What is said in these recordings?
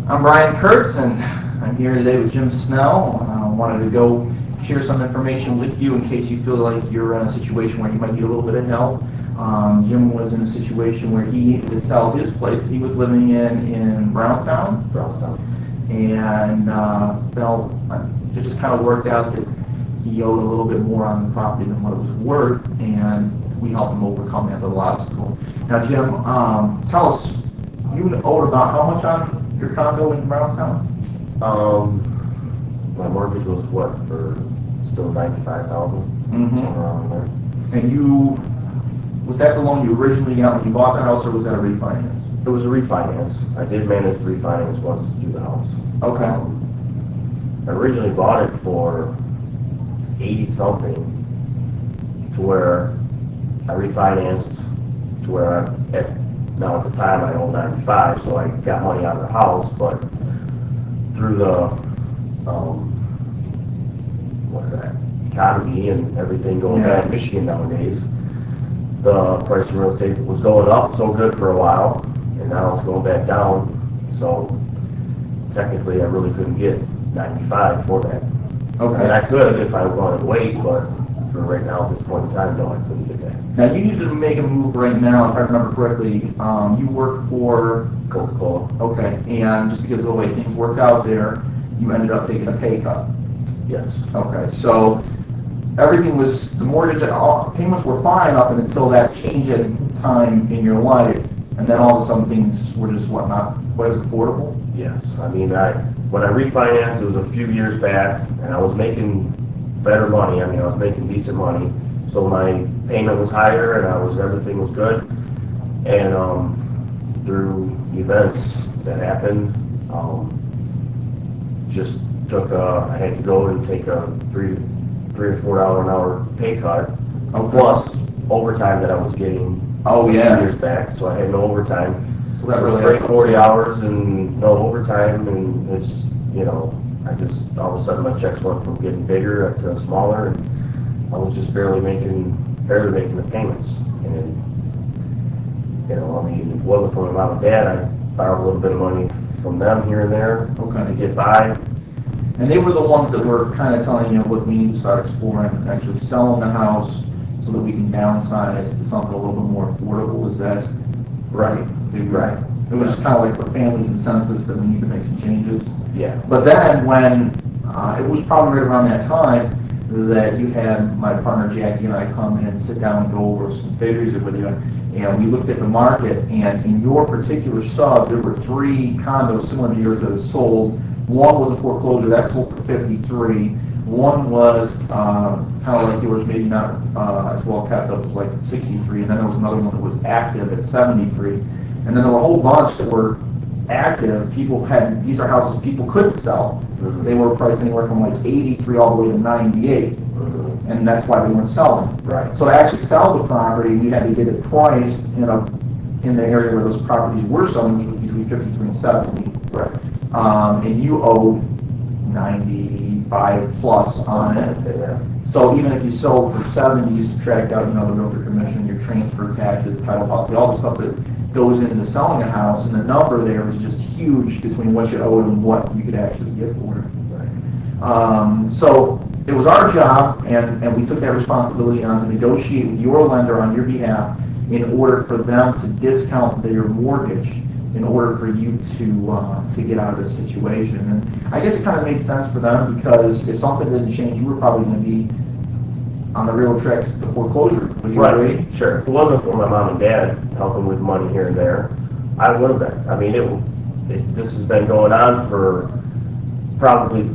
I'm Brian Kurtz, and I'm here today with Jim Snell. I wanted to go share some information with you in case you feel like you're in a situation where you might need a little bit of help. Jim was in a situation where he needed to sell his place that he was living in Brownstown. And it just kind of worked out that he owed a little bit more on the property than what it was worth, and we helped him overcome that little obstacle. Now, Jim, tell us, you owed about how much on your condo in Brownstown? My mortgage was what, for still $95,000? Mm-hmm. Around there. And was that the loan you originally got when you bought the house, or was that a refinance? It was a refinance. I did manage to refinance once to do the house. Okay. I originally bought it for 80-something, to where I refinanced to where now at the time I owe 95, so I got money out of the house, but through the economy and everything going bad in Michigan nowadays, the price of real estate was going up so good for a while, and now it's going back down. So technically, I really couldn't get 95 for that. Okay. And I could if I wanted to wait, but for right now, at this point in time, no, I couldn't get that. Now, you need to make a move right now, if I remember correctly. You work for Coca-Cola. Okay, and just because of the way things worked out there, you ended up taking a pay cut. Yes. Okay, so everything was, the mortgage, all payments were fine up until that change in time in your life, and then all of a sudden things were just what is affordable? Yes. I mean, when I refinanced, it was a few years back, and I was making better money. I mean, I was making decent money, so my payment was higher, and everything was good. And through events that happened, just took I had to go and take a $3 or $4 an hour pay cut, plus overtime that I was getting a few years back, so I had no overtime. So that So really straight 40 hours and no overtime, and it's, I just, all of a sudden my checks went from getting bigger to smaller, and I was just barely making the payments. And, I mean, it wasn't from my mom and dad. I borrowed a little bit of money from them here and there to get by. And they were the ones that were kind of telling you, look, we need to start exploring actually selling the house so that we can downsize to something a little bit more affordable. Is that right? Right. It was kind of like the family consensus that we need to make some changes. Yeah. But then when, it was probably right around that time that you had my partner Jackie and I come in and sit down and go over some figures with you. And we looked at the market, and in your particular sub, there were 3 condos similar to yours that had sold. One was a foreclosure that sold for 53. One was kind of like yours, maybe not as well kept up, it was like 63. And then there was another one that was active at 73. And then there were a whole bunch that were active. These are houses people couldn't sell. Mm-hmm. They were priced anywhere from like 83 all the way to 98. And that's why they weren't selling. Right. So to actually sell the property, we had to get it priced in the area where those properties were selling, which was between 53 and 70. Right. And you owe 95 plus on it. Yeah. So even if you sold for 70, you subtract out, the realtor commission, your transfer taxes, title policy, all the stuff that goes into selling a house, and the number there is just huge between what you owed and what you could actually get for it. Right. So it was our job, and we took that responsibility on to negotiate with your lender on your behalf in order for them to discount their mortgage in order for you to get out of this situation. And I guess it kind of made sense for them, because if something didn't change, you were probably going to be on the real tracks to foreclosure. Would you agree? Sure. If it wasn't for my mom and dad helping with money here and there, I would have been. I mean, this has been going on for probably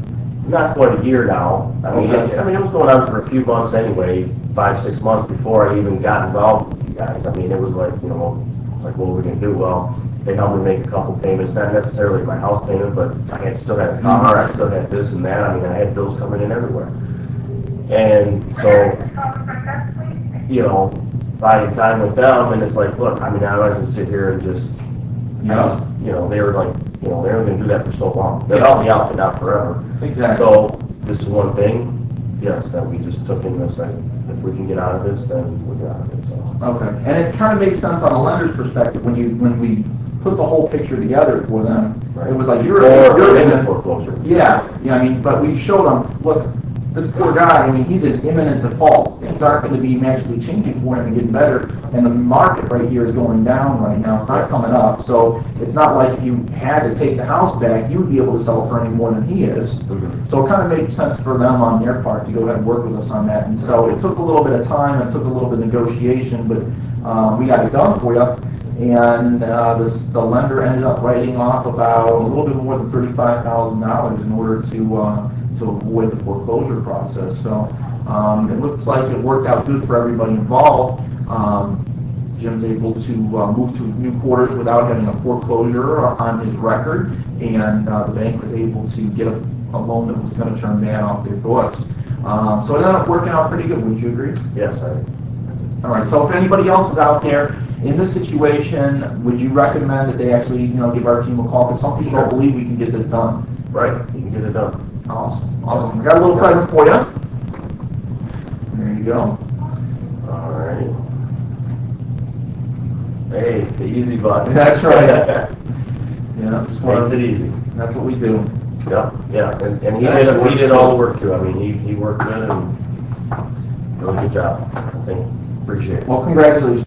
not quite a year now. I mean, it was going on for a few months anyway, 5-6 months before I even got involved with you guys. I mean, it was like, what were we going to do? Well, they helped me make a couple payments, not necessarily my house payment, but I still had a car, I still had this and that. I mean, I had bills coming in everywhere. And so, buying time with them, and it's like, look, I mean, I don't have to sit here and just, they were like, they were going to do that for so long. They helped me out, but not forever. Exactly. So, this is one thing, yes, that we just took in this, like, if we can get out of this, then we'll get out of it, so. Okay, and it kind of makes sense on the lender's perspective when we put the whole picture together for them. Right. It was like, You're you're in in foreclosure. yeah, I mean, but we showed them, look, this poor guy, I mean, he's in imminent default. Things aren't going to be magically changing for him and getting better, and the market right here is going down right now. It's not coming up, so it's not like if you had to take the house back, you would be able to sell it for any more than he is. So it kind of made sense for them on their part to go ahead and work with us on that. And so it took a little bit of time, it took a little bit of negotiation, but we got it done for you. And the lender ended up writing off about a little bit more than $35,000 in order to avoid the foreclosure process. So it looks like it worked out good for everybody involved. Jim's able to move to new quarters without having a foreclosure on his record, and the bank was able to get a loan that was going to turn bad off their books. So it ended up working out pretty good. Would you agree? Yes, All right. So if anybody else is out there in this situation, would you recommend that they actually, give our team a call? Because some people don't believe we can get this done. right, you can get it done. Awesome. Awesome. I got a little present for you. There you go. All right. Hey, the easy button. That's right. Yeah, just Makes it easy. That's what we do. Yeah, yeah, and he did all the work too. I mean, he worked good and really good job. I think, appreciate it. Well, congratulations.